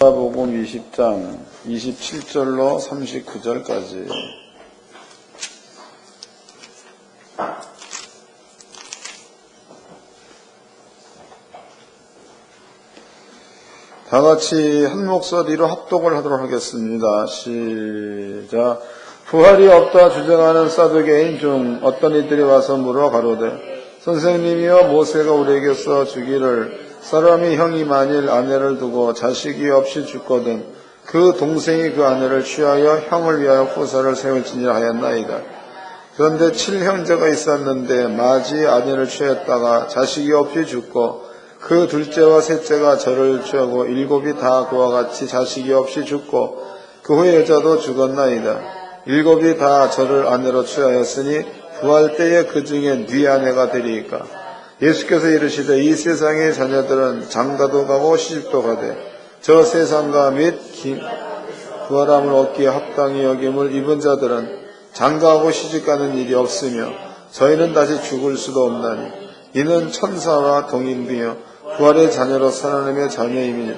마가복음 20장 27절로 39절까지. 다 같이 한 목소리로 합독을 하도록 하겠습니다. 시작. 부활이 없다 주장하는 사두개인 중 어떤 이들이 와서 물어 가로되, 선생님이여, 모세가 우리에게서 주기를 사람이 형이 만일 아내를 두고 자식이 없이 죽거든 그 동생이 그 아내를 취하여 형을 위하여 후사를 세울지니라 하였나이다. 그런데 7형제가 있었는데 맏이 아내를 취했다가 자식이 없이 죽고 그 둘째와 셋째가 저를 취하고 7이 다 그와 같이 자식이 없이 죽고 그 후에 여자도 죽었나이다. 7이 다 저를 아내로 취하였으니 부활 때에 그 중에 네 아내가 되리이까. 예수께서 이르시되, 이 세상의 자녀들은 장가도 가고 시집도 가되 저 세상과 및 부활함을 얻기에 합당히 여김을 입은 자들은 장가하고 시집가는 일이 없으며 저희는 다시 죽을 수도 없나니 이는 천사와 동일이며 부활의 자녀로 살아남의 자녀임이니,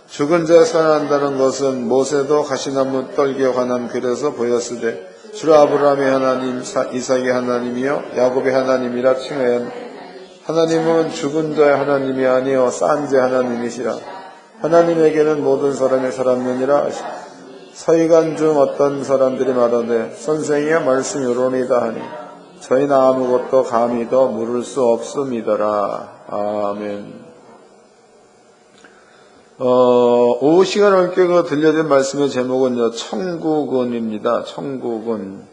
죽은 자 살아난다는 것은 모세도 가시나무 떨기에 관한 글에서 보였으되 주로 아브라함의 하나님, 이삭의 하나님이요 야곱의 하나님이라 칭하였. 하나님은 죽은 자의 하나님이 아니요 산 자의 하나님이시라. 하나님에게는 모든 사람의 사람면이라. 서기관 중 어떤 사람들이 말하되, 선생이여 말씀이 요론이다 하니 저희는 아무것도 감히 더 물을 수 없음이더라. 아멘. 오후 시간 함께 들려드린 말씀의 제목은요, 천국은입니다. 천국은.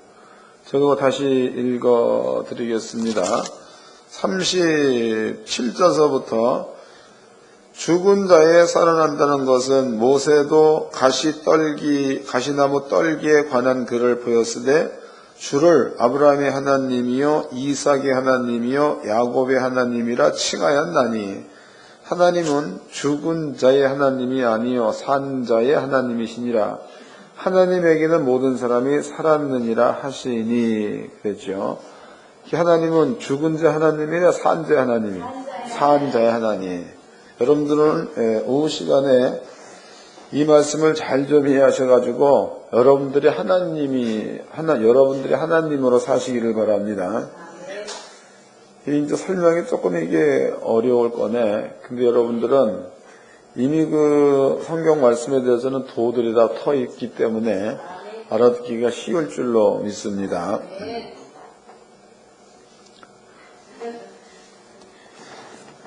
제가 다시 읽어드리겠습니다. 37절서부터 죽은 자에 살아난다는 것은 모세도 가시나무 떨기에 관한 글을 보였으되 주를 아브라함의 하나님이요 이삭의 하나님이요 야곱의 하나님이라 칭하였나니, 하나님은 죽은 자의 하나님이 아니요 산 자의 하나님이시니라. 하나님에게는 모든 사람이 살았느니라 하시니. 그랬죠. 하나님은 죽은 자 하나님이냐 산 자 하나님이? 산 자의 하나님. 여러분들은 오후 시간에 이 말씀을 잘 좀 이해하셔가지고 여러분들이 하나님으로 사시기를 바랍니다. 이제 설명이 조금 이게 어려울 거네. 근데 여러분들은 이미 그 성경 말씀에 대해서는 도들이 다 터 있기 때문에 알아듣기가 쉬울 줄로 믿습니다.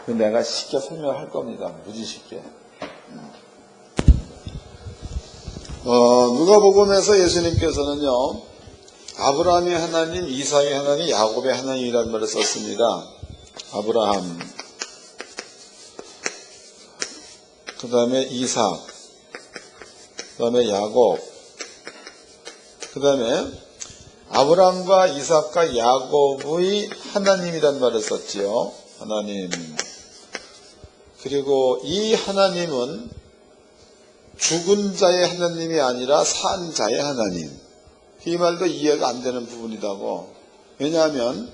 내가 쉽게 설명할 겁니다. 무지 쉽게. 누가복음에서 예수님께서는요, 아브라함의 하나님, 이삭의 하나님, 야곱의 하나님이라는 말을 썼습니다. 아브라함, 그 다음에 이삭, 그 다음에 야곱, 그 다음에 아브라함과 이삭과 야곱의 하나님이라는 말을 썼지요. 하나님. 그리고 이 하나님은 죽은 자의 하나님이 아니라 산 자의 하나님. 이 말도 이해가 안 되는 부분이라고. 왜냐하면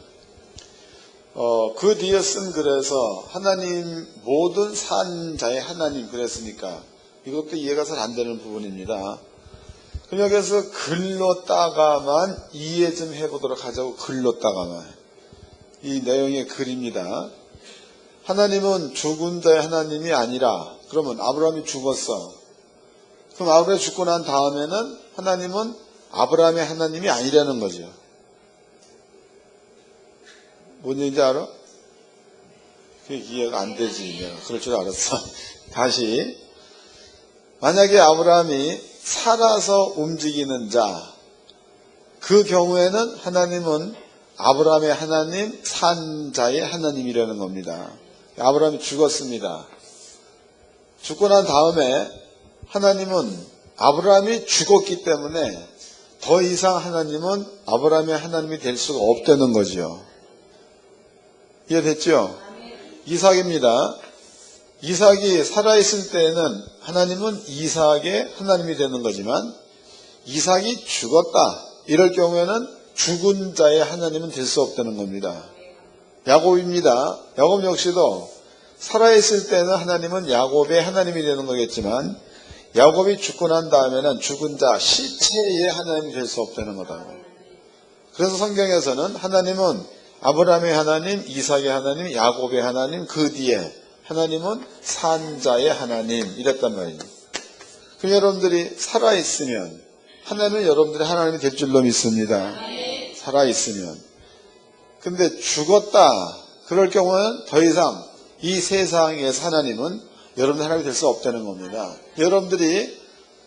그 뒤에 쓴 글에서 하나님, 모든 산 자의 하나님 그랬으니까 이것도 이해가 잘 안 되는 부분입니다. 그럼 여기서 글로다가만 이해 좀 해보도록 하자고. 글로다가만. 이 내용의 글입니다. 하나님은 죽은 자의 하나님이 아니라, 그러면 아브라함이 죽었어. 그럼 아브라함이 죽고 난 다음에는 하나님은 아브라함의 하나님이 아니라는 거죠. 뭔 얘기인지 알아? 그게 이해가 안 되지. 내가 그럴 줄 알았어. 다시. 만약에 아브라함이 살아서 움직이는 자, 그 경우에는 하나님은 아브라함의 하나님, 산 자의 하나님이라는 겁니다. 아브라함이 죽었습니다. 죽고 난 다음에 하나님은 아브라함이 죽었기 때문에 더 이상 하나님은 아브라함의 하나님이 될 수가 없다는 거죠. 이해됐죠? 이삭입니다. 이삭이 살아있을 때에는 하나님은 이삭의 하나님이 되는 거지만, 이삭이 죽었다 이럴 경우에는 죽은 자의 하나님은 될 수 없다는 겁니다. 야곱입니다. 야곱 역시도 살아있을 때는 하나님은 야곱의 하나님이 되는 거겠지만, 야곱이 죽고 난 다음에는 죽은 자 시체의 하나님이 될 수 없다는 거다. 그래서 성경에서는 하나님은 아브라함의 하나님, 이삭의 하나님, 야곱의 하나님, 그 뒤에 하나님은 산자의 하나님 이랬단 말이에요. 그럼 여러분들이 살아있으면 하나님은 여러분들의 하나님이 될 줄로 믿습니다. 살아있으면. 근데 죽었다. 그럴 경우는 더 이상 이 세상에서 하나님은 여러분들 하나님이 될 수 없다는 겁니다. 여러분들이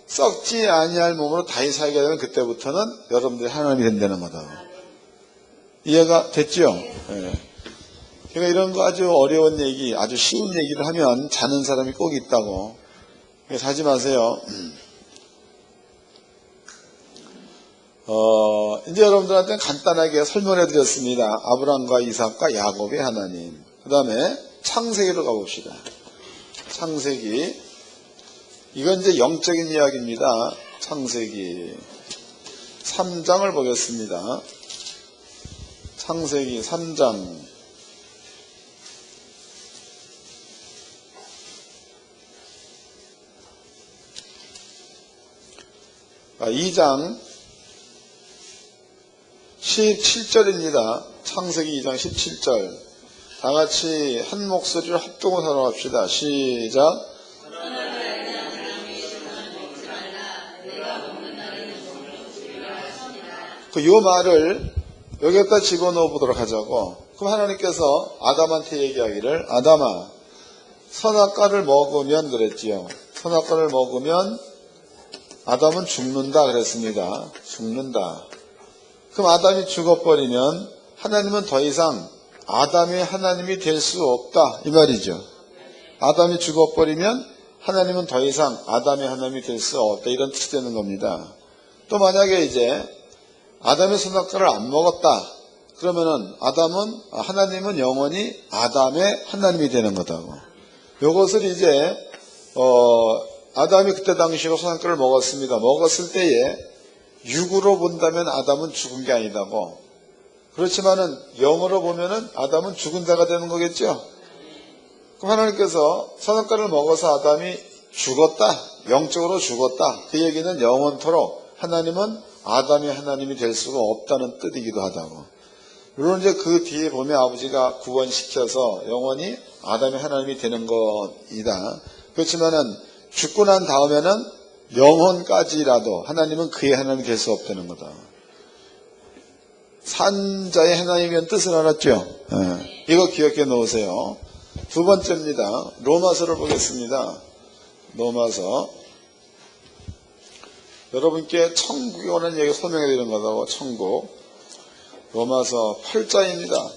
썩지 아니할 몸으로 다시 살게 되면 그때부터는 여러분들이 하나님이 된다는 거다. 이해가 됐죠? 네. 그러니까 이런 거 아주 어려운 얘기, 아주 쉬운 얘기를 하면 자는 사람이 꼭 있다고. 그래서 하지 마세요. 이제 여러분들한테는 간단하게 설명해 드렸습니다. 아브라함과 이삭과 야곱의 하나님. 그 다음에 창세기로 가봅시다. 창세기. 이건 이제 영적인 이야기입니다. 창세기 3장을 보겠습니다. 창세기 3장. 아, 2장 17절입니다. 창세기 2장 17절. 다 같이 한 목소리로 합동을 하러 갑시다. 시작. 요 말을 여기에다 집어넣어 보도록 하자고. 그럼 하나님께서 아담한테 얘기하기를, 아담아, 선악과를 먹으면 그랬지요. 선악과를 먹으면 아담은 죽는다 그랬습니다. 죽는다. 그럼 아담이 죽어버리면 하나님은 더 이상 아담의 하나님이 될 수 없다 이 말이죠. 아담이 죽어버리면 하나님은 더 이상 아담의 하나님이 될 수 없다 이런 뜻이 되는 겁니다. 또 만약에 이제 아담의 선악과를 안 먹었다 그러면은 하나님은 영원히 아담의 하나님이 되는 거다고. 이것을 이제 아담이 그때 당시로 선악과를 먹었습니다. 먹었을 때에 육으로 본다면 아담은 죽은 게 아니다고. 그렇지만은 영으로 보면은 아담은 죽은 자가 되는 거겠죠. 그럼 하나님께서 선악과를 먹어서 아담이 죽었다, 영적으로 죽었다. 그 얘기는 영원토록 하나님은 아담의 하나님이 될 수가 없다는 뜻이기도 하다고. 물론 이제 그 뒤에 보면 아버지가 구원시켜서 영원히 아담의 하나님이 되는 것이다. 그렇지만은 죽고 난 다음에는 영혼까지라도 하나님은 그의 하나님이 될 수 없다는 거다. 산자의 하나님이란 뜻을 알았죠? 네. 이거 기억해 놓으세요. 두 번째입니다. 로마서를 보겠습니다. 로마서. 여러분께 천국에 오는 얘기 설명해 드리는 거다고. 천국. 로마서 8장입니다.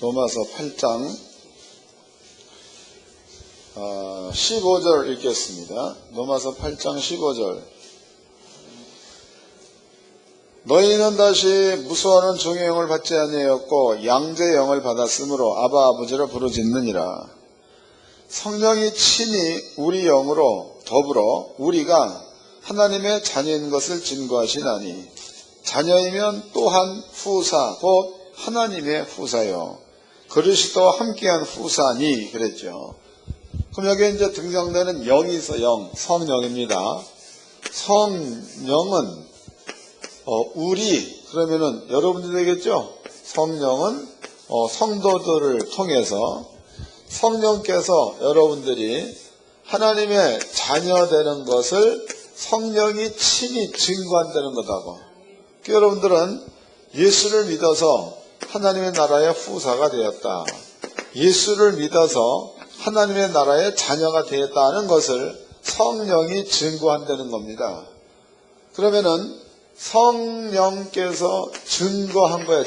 로마서 8장 15절 읽겠습니다. 로마서 8장 15절. 너희는 다시 무수하는 종의 영을 받지 아니하였고 양자의 영을 받았으므로 아바 아버지라 부르짖느니라. 성령이 친히 우리 영으로 더불어 우리가 하나님의 자녀인 것을 증거하시나니 자녀이면 또한 후사 곧 하나님의 후사요 그리스도와 함께한 후사니 그랬죠. 그럼 여기에 이제 등장되는 영이 있어. 성령입니다. 성령은 우리 그러면은 여러분들 되겠죠. 성령은 성도들을 통해서 성령께서 여러분들이 하나님의 자녀 되는 것을 성령이 친히 증거한다는 거다고. 그러니까 여러분들은 예수를 믿어서 하나님의 나라의 후사가 되었다. 예수를 믿어서 하나님의 나라의 자녀가 되었다는 것을 성령이 증거한다는 겁니다. 그러면은 성령께서 증거한 거예요.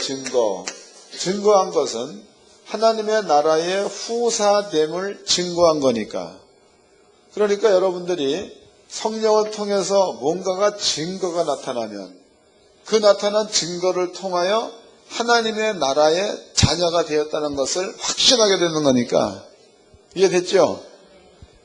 증거한 것은 하나님의 나라의 후사됨을 증거한 거니까. 그러니까 여러분들이 성령을 통해서 뭔가가 증거가 나타나면 그 나타난 증거를 통하여 하나님의 나라의 자녀가 되었다는 것을 확신하게 되는 거니까. 이해됐죠?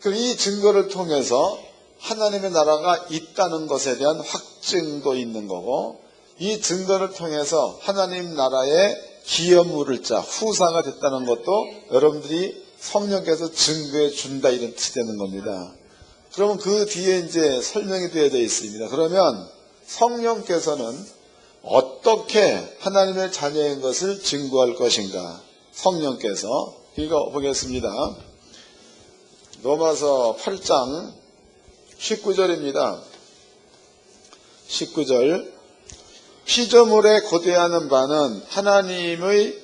그럼 이 증거를 통해서 하나님의 나라가 있다는 것에 대한 확증도 있는 거고, 이 증거를 통해서 하나님 나라의 기업 물을 자, 후사가 됐다는 것도 여러분들이 성령께서 증거해 준다 이런 뜻이 되는 겁니다. 그러면 그 뒤에 이제 설명이 되어져 있습니다. 그러면 성령께서는 어떻게 하나님의 자녀인 것을 증거할 것인가? 성령께서 읽어보겠습니다. 로마서 8장 19절입니다. 19절 피조물에 고대하는 바는 하나님의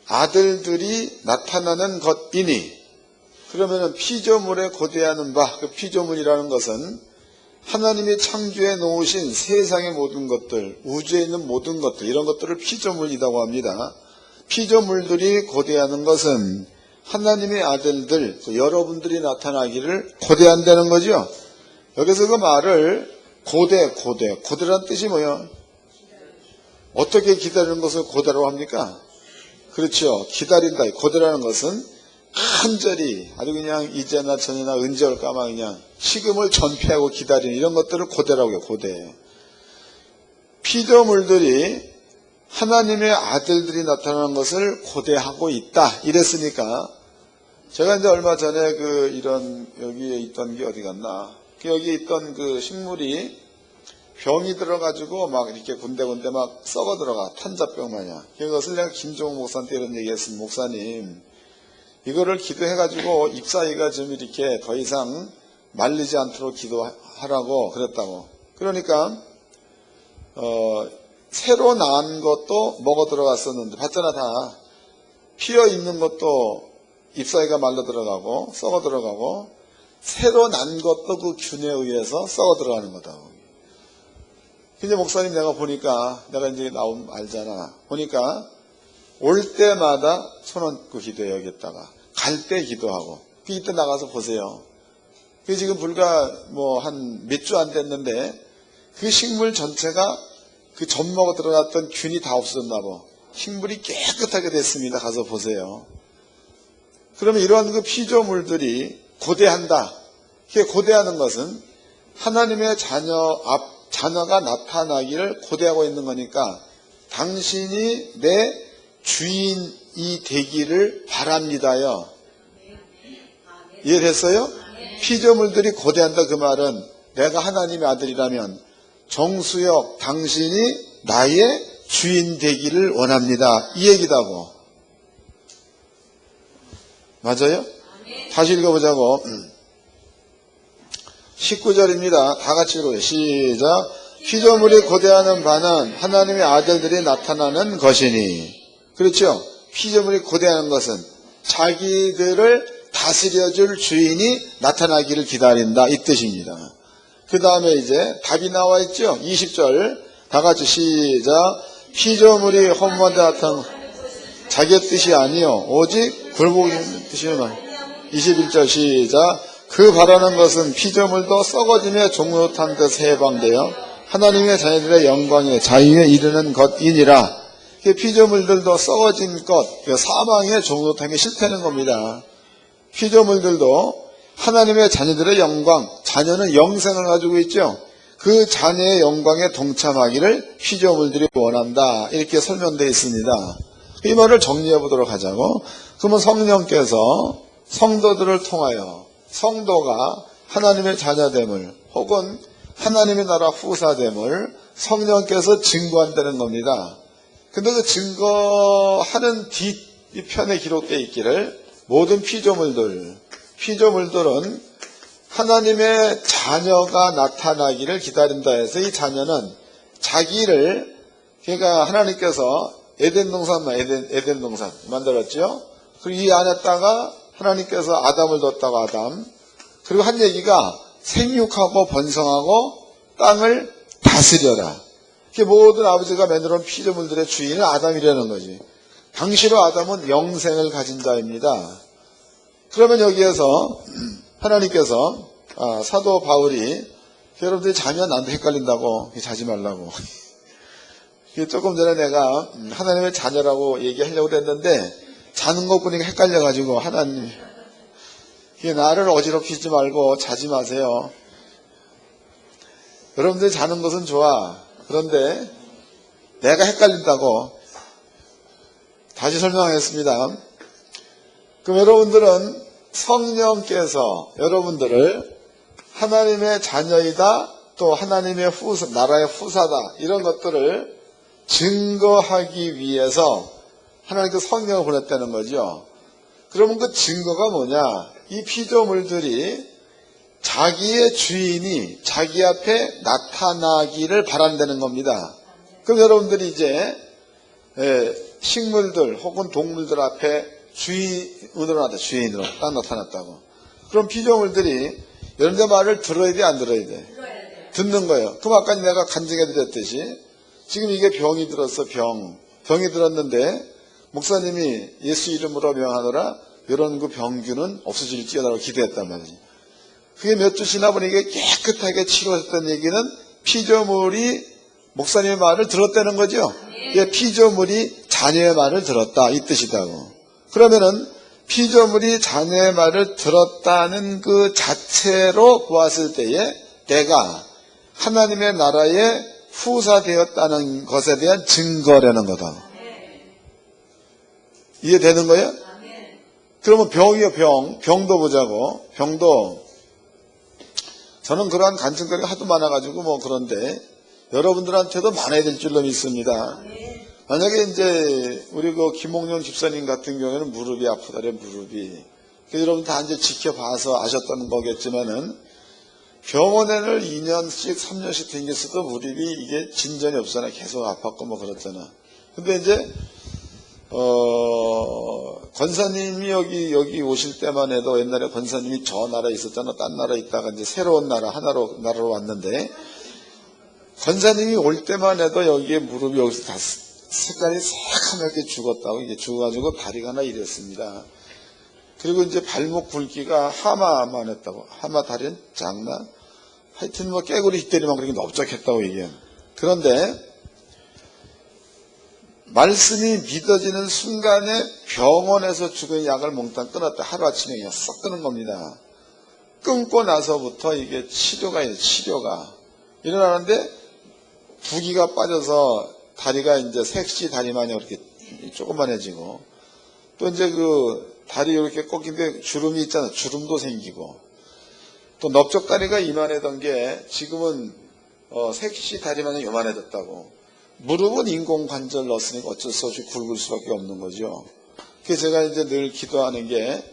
아들들이 나타나는 것이니. 그러면은 피조물에 고대하는 바, 그 피조물이라는 것은 하나님이 창조해 놓으신 세상의 모든 것들, 우주에 있는 모든 것들, 이런 것들을 피조물이라고 합니다. 피조물들이 고대하는 것은 하나님의 아들들, 여러분들이 나타나기를 고대한다는 거죠. 여기서 그 말을 고대라는 뜻이 뭐예요? 어떻게 기다리는 것을 고대라고 합니까? 그렇죠. 기다린다. 고대라는 것은 간절히 아주 그냥 이제나 저제나 언제 올까만 그냥 식음을 전폐하고 기다리는 이런 것들을 고대라고 해요. 고대. 피조물들이 하나님의 아들들이 나타나는 것을 고대하고 있다. 이랬으니까 제가 이제 얼마 전에 여기에 있던 게 어디 갔나? 여기에 있던 그 식물이 병이 들어가지고 막 이렇게 군데군데 막 썩어 들어가. 탄자병 마냥. 그것을 내가 김종호 목사한테 이런 얘기 했습니다. 목사님, 이거를 기도해가지고 잎사귀가 좀 이렇게 더 이상 말리지 않도록 기도하라고 그랬다고. 그러니까, 새로 나은 것도 먹어 들어갔었는데, 봤잖아, 다. 피어 있는 것도 잎사귀가 말려 들어가고, 썩어 들어가고, 새로 난 것도 그 균에 의해서 썩어 들어가는 거다. 근데 목사님 내가 보니까, 내가 이제 나오면 알잖아. 보니까, 올 때마다 손 얹고 기도해야겠다가, 갈 때 기도하고, 이때 나가서 보세요. 그 지금 불과 한 몇 주 안 됐는데, 그 식물 전체가 그 젖 먹어 들어갔던 균이 다 없어졌나 봐. 식물이 깨끗하게 됐습니다. 가서 보세요. 그러면 이러한 그 피조물들이 고대한다. 이게 고대하는 것은 하나님의 자녀가 나타나기를 고대하고 있는 거니까 당신이 내 주인이 되기를 바랍니다요. 이해됐어요? 피조물들이 고대한다 그 말은 내가 하나님의 아들이라면 정수혁 당신이 나의 주인 되기를 원합니다. 이 얘기다고. 맞아요? 다시 읽어보자고. 19절입니다. 다 같이 읽어요. 시작. 피조물이 고대하는 바는 하나님의 아들들이 나타나는 것이니. 그렇죠? 피조물이 고대하는 것은 자기들을 다스려줄 주인이 나타나기를 기다린다. 이 뜻입니다. 그 다음에 이제 답이 나와 있죠? 20절. 다 같이 시작. 피조물이 험원에 나타나는 자기의 뜻이 아니요 오직 굴복의 뜻이요. 21절 시작. 그 바라는 것은 피조물도 썩어지며 종로탄 듯 해방되어 하나님의 자녀들의 영광에 자유에 이르는 것이니라. 피조물들도 썩어진 것, 사망의 종로탄이 싫다는 겁니다. 피조물들도 하나님의 자녀들의 영광, 자녀는 영생을 가지고 있죠. 그 자녀의 영광에 동참하기를 피조물들이 원한다. 이렇게 설명되어 있습니다. 이 말을 정리해 보도록 하자고. 그러면 성령께서 성도들을 통하여 성도가 하나님의 자녀됨을 혹은 하나님의 나라 후사됨을 성령께서 증거한다는 겁니다. 근데 그 증거하는 뒤편에 기록되어 있기를 모든 피조물들은 하나님의 자녀가 나타나기를 기다린다 해서 이 자녀는 자기를 그러니까 하나님께서 에덴 동산 만들었죠. 그리고 이 안에다가 하나님께서 아담을 뒀다고 아담. 그리고 한 얘기가 생육하고 번성하고 땅을 다스려라. 이게 모든 아버지가 만들어온 피조물들의 주인은 아담이라는 거지. 당시로 아담은 영생을 가진 자입니다. 그러면 여기에서 하나님께서 사도 바울이 여러분들이 자면 나한테 헷갈린다고 자지 말라고. 조금 전에 내가 하나님의 자녀라고 얘기하려고 했는데 자는 것 보니까 헷갈려가지고 하나님 나를 어지럽히지 말고 자지 마세요. 여러분들이 자는 것은 좋아. 그런데 내가 헷갈린다고. 다시 설명하겠습니다. 그럼 여러분들은 성령께서 여러분들을 하나님의 자녀이다, 또 하나님의 나라의 후사다, 이런 것들을 증거하기 위해서 하나님께서 성령을 보냈다는 거죠. 그러면 그 증거가 뭐냐? 이 피조물들이 자기의 주인이 자기 앞에 나타나기를 바란다는 겁니다. 그럼 여러분들이 이제 식물들 혹은 동물들 앞에 주인으로 딱 나타났다고. 그럼 피조물들이 여러분들 말을 들어야 돼, 안 들어야 돼? 듣는 거예요. 그럼 아까 내가 간증해 드렸듯이 지금 이게 병이 들었어. 병이 들었는데 목사님이 예수 이름으로 명하노라, 이런 그 병균은 없어질지어다라고 기도했단 말이지. 그게 몇 주 지나 보니 이게 깨끗하게 치료했다는 얘기는 피조물이 목사님의 말을 들었다는 거죠. 예, 피조물이 자녀의 말을 들었다, 이 뜻이다고. 그러면은 피조물이 자녀의 말을 들었다는 그 자체로 보았을 때에 내가 하나님의 나라의 후사되었다는 것에 대한 증거라는 거다. 이해되는 거예요? 그러면 병이요, 병도 보자고. 병도 저는 그러한 간증거리가 하도 많아가지고 뭐 그런데 여러분들한테도 많아야 될 줄로 믿습니다. 만약에 이제 우리 그 김홍룡 집사님 같은 경우에는 무릎이 아프다래, 무릎이. 여러분 다 이제 지켜봐서 아셨다는 거겠지만은 병원에는 2년씩 3년씩 댕겼어도 무릎이 이게 진전이 없잖아. 계속 아팠고 뭐 그렇잖아. 근데 이제 권사님이 여기 오실 때만 해도 옛날에 권사님이 저 나라에 있었잖아. 딴 나라에 있다가 이제 새로운 나라로 왔는데 권사님이 올 때만 해도 여기에 무릎이 여기서 다 색깔이 새카맣게 죽었다고. 이게 죽어가지고 다리가 하나 이랬습니다. 그리고 이제 발목 굵기가 하마만 했다고. 하마 다리는 작나? 하여튼 뭐 깨구리 흰때리만 그렇게 넓적했다고 얘기해요. 그런데 말씀이 믿어지는 순간에 병원에서 죽은 약을 몽땅 끊었다. 하루아침에 그냥 싹 끊은 겁니다. 끊고 나서부터 이게 치료가 일어나는데 부기가 빠져서 다리가 이제 색시 다리만이 이렇게 조그만해지고, 또 이제 그 다리 이렇게 꺾인데 주름이 있잖아. 주름도 생기고, 또 넓적 다리가 이만하던 게 지금은 색시 다리만이 요만해졌다고. 무릎은 인공관절 넣었으니까 어쩔 수 없이 굵을 수밖에 없는 거죠. 그래서 제가 이제 늘 기도하는 게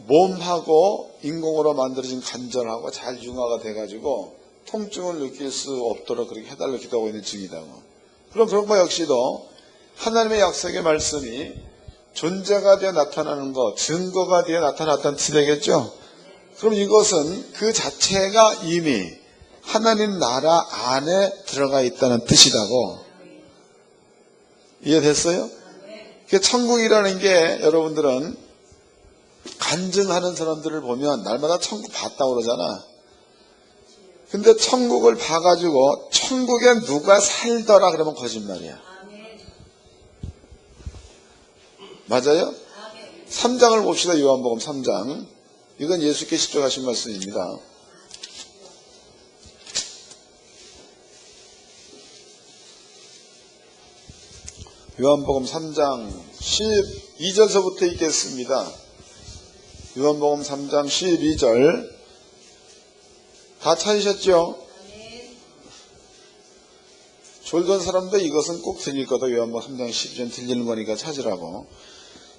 몸하고 인공으로 만들어진 관절하고 잘 융화가 돼가지고 통증을 느낄 수 없도록 그렇게 해달라고 기도하고 있는 중이다고. 그럼 그런 거 역시도 하나님의 약속의 말씀이 존재가 되어 나타나는 것, 증거가 되어 나타났다는 뜻이겠죠. 그럼 이것은 그 자체가 이미 하나님 나라 안에 들어가 있다는 뜻이라고. 이해됐어요? 천국이라는 게 여러분들은 간증하는 사람들을 보면 날마다 천국 봤다고 그러잖아. 근데 천국을 봐가지고 천국에 누가 살더라 그러면 거짓말이야. 맞아요? 3장을 봅시다. 요한복음 3장. 이건 예수께 십자가하신 말씀입니다. 요한복음 3장 12절서부터 읽겠습니다. 요한복음 3장 12절 다 찾으셨죠? 졸던 사람도 이것은 꼭 들릴 거다. 요한복음 3장 12절 들리는 거니까 찾으라고.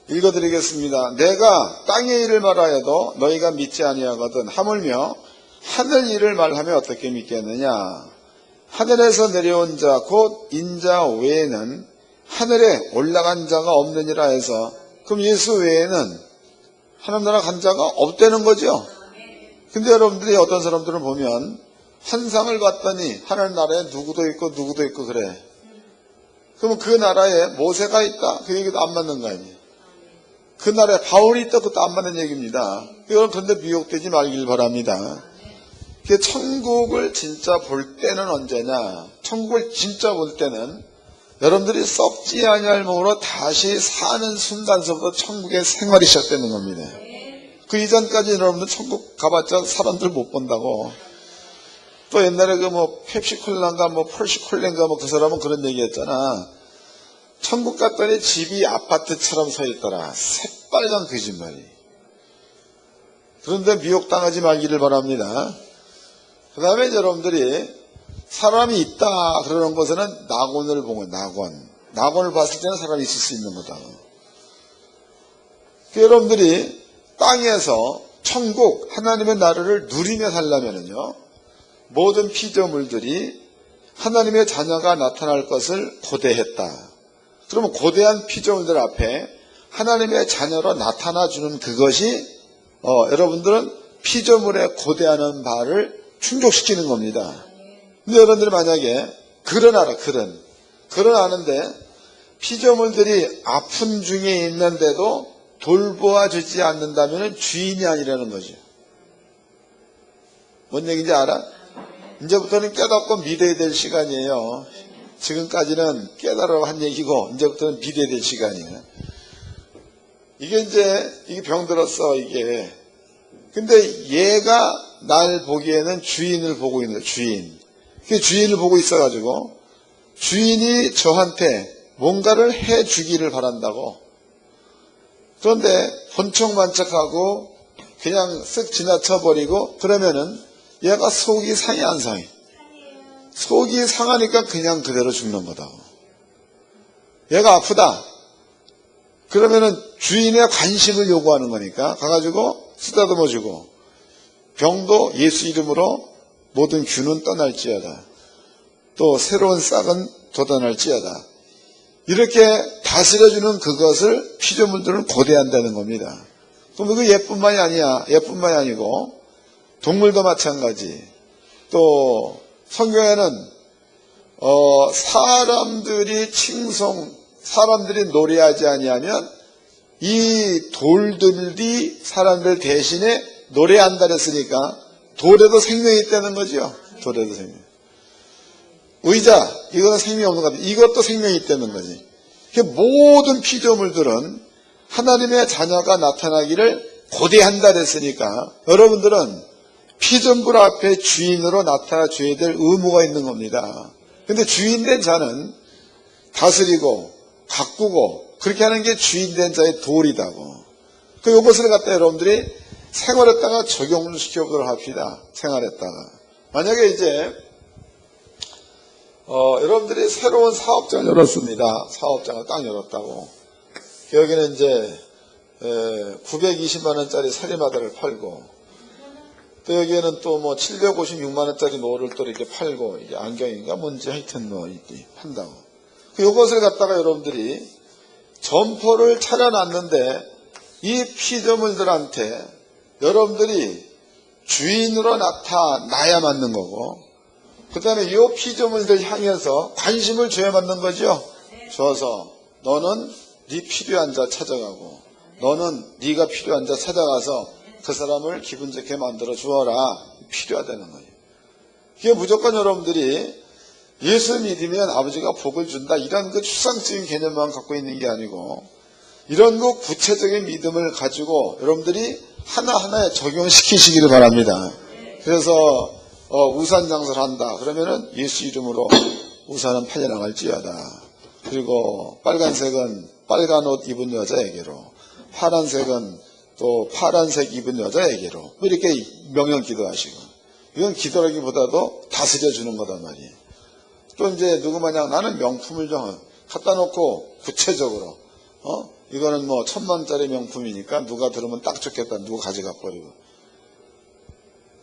읽어드리겠습니다. 내가 땅의 일을 말하여도 너희가 믿지 아니하거든. 하물며 하늘 일을 말하면 어떻게 믿겠느냐. 하늘에서 내려온 자 곧 인자 외에는 하늘에 올라간 자가 없느니라 해서, 그럼 예수 외에는 하나님 나라 간 자가 없다는 거죠. 근데 여러분들이 어떤 사람들을 보면 환상을 봤더니 하나님 나라에 누구도 있고 그래. 그러면 그 나라에 모세가 있다, 그 얘기도 안 맞는 거 아니에요. 그 나라에 바울이 있다, 그것도 안 맞는 얘기입니다. 그런데 미혹되지 말길 바랍니다. 천국을 진짜 볼 때는 언제냐. 천국을 진짜 볼 때는 여러분들이 썩지 아니할 몸으로 다시 사는 순간서부터 천국의 생활이 시작되는 겁니다. 그 이전까지 여러분들 천국 가봤자 사람들 못 본다고. 또 옛날에 그 뭐 펩시콜라인가 뭐 펄시콜레인가 뭐 그 사람은 그런 얘기 했잖아. 천국 갔더니 집이 아파트처럼 서 있더라. 새빨간 거짓말이. 그런데 미혹당하지 말기를 바랍니다. 그 다음에 여러분들이 사람이 있다 그러는 것에는 낙원을 보고 낙원을 봤을 때는 사람이 있을 수 있는 거다. 여러분들이 땅에서 천국 하나님의 나라를 누리며 살려면요 모든 피조물들이 하나님의 자녀가 나타날 것을 고대했다. 그러면 고대한 피조물들 앞에 하나님의 자녀로 나타나주는 그것이 여러분들은 피조물의 고대하는 바를 충족시키는 겁니다. 근데 여러분들이 만약에 그런 아는데 피조물들이 아픈 중에 있는데도 돌보아 주지 않는다면 주인이 아니라는 거죠. 뭔 얘기인지 알아? 이제부터는 깨닫고 믿어야 될 시간이에요. 지금까지는 깨달으라고 한 얘기고 이제부터는 믿어야 될 시간이에요. 이게 병들었어 이게. 근데 얘가 날 보기에는 주인을 보고 있는 거예요. 주인을 보고 있어가지고 주인이 저한테 뭔가를 해주기를 바란다고. 그런데 본청만척하고 그냥 쓱 지나쳐버리고 그러면은 얘가 속이 상해 안 상해? 속이 상하니까 그냥 그대로 죽는 거다. 얘가 아프다. 그러면은 주인의 관심을 요구하는 거니까 가가지고 쓰다듬어 주고 병도 예수 이름으로 모든 균은 떠날지어다. 또 새로운 싹은 돋아날지어다. 이렇게 다스려주는 그것을 피조물들은 고대한다는 겁니다. 그럼 그 얘뿐만이 아니야. 얘뿐만이 아니고 동물도 마찬가지. 또 성경에는 사람들이 노래하지 아니하면 이 돌들이 사람들 대신에 노래한다 그랬으니까 돌에도 생명이 있다는 거죠. 돌에도 생명. 의자, 이거는 생명이 없는 것 같아요. 이것도 생명이 있다는 거지. 모든 피조물들은 하나님의 자녀가 나타나기를 고대한다 그랬으니까 여러분들은 피조물 앞에 주인으로 나타나줘야 될 의무가 있는 겁니다. 근데 주인된 자는 다스리고 가꾸고 그렇게 하는 게 주인된 자의 도리다고. 이것을 갖다 여러분들이 생활했다가 적용을 시켜보도록 합시다. 생활했다가. 만약에 이제 여러분들이 새로운 사업장을 열었습니다. 사업장을 딱 열었다고. 여기는 이제 920만 원짜리 살림마다를 팔고 또 여기에는 또 뭐 756만 원짜리 노를 또 이렇게 팔고 이게 안경인가 뭔지 하여튼 뭐 이렇게 판다고. 이것을 갖다가 여러분들이 점포를 차려놨는데 이 피조물들한테 여러분들이 주인으로 나타나야 맞는 거고 그 다음에 이 피조물들 향해서 관심을 줘야 맞는 거죠. 줘서 너는 네 필요한 자 찾아가고 너는 네가 필요한 자 찾아가서 그 사람을 기분 좋게 만들어 주어라. 필요하다는 거예요. 이게 무조건 여러분들이 예수 믿으면 아버지가 복을 준다 이런 그 추상적인 개념만 갖고 있는 게 아니고 이런 그 구체적인 믿음을 가지고 여러분들이 하나하나에 적용시키시기를 바랍니다. 그래서 우산 장사를 한다. 그러면은 예수 이름으로 우산은 팔려나갈지어다. 그리고 빨간색은 빨간 옷 입은 여자에게로, 파란색은 또 파란색 입은 여자에게로 이렇게 명령 기도하시고 이건 기도라기보다도 다스려주는 거단 말이에요. 또 이제 누구 마냥 나는 명품을 좀 갖다 놓고 구체적으로 이거는 뭐 1000만 원짜리 명품이니까 누가 들으면 딱 좋겠다. 누가 가져가 버리고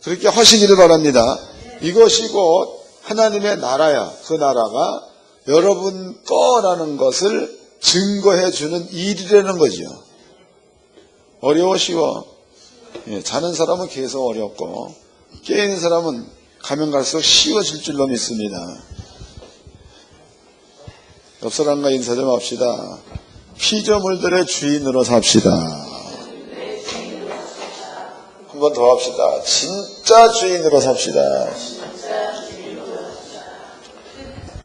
그렇게 하시기를 바랍니다. 이것이 곧 하나님의 나라야. 그 나라가 여러분 거라는 것을 증거해 주는 일이라는 거죠. 어려워 쉬워. 자는 사람은 계속 어렵고 깨있는 사람은 가면 갈수록 쉬워질 줄로 믿습니다. 옆 사람과 인사 좀 합시다. 피조물들의 주인으로 삽시다. 한 번 더 합시다. 진짜 주인으로 삽시다.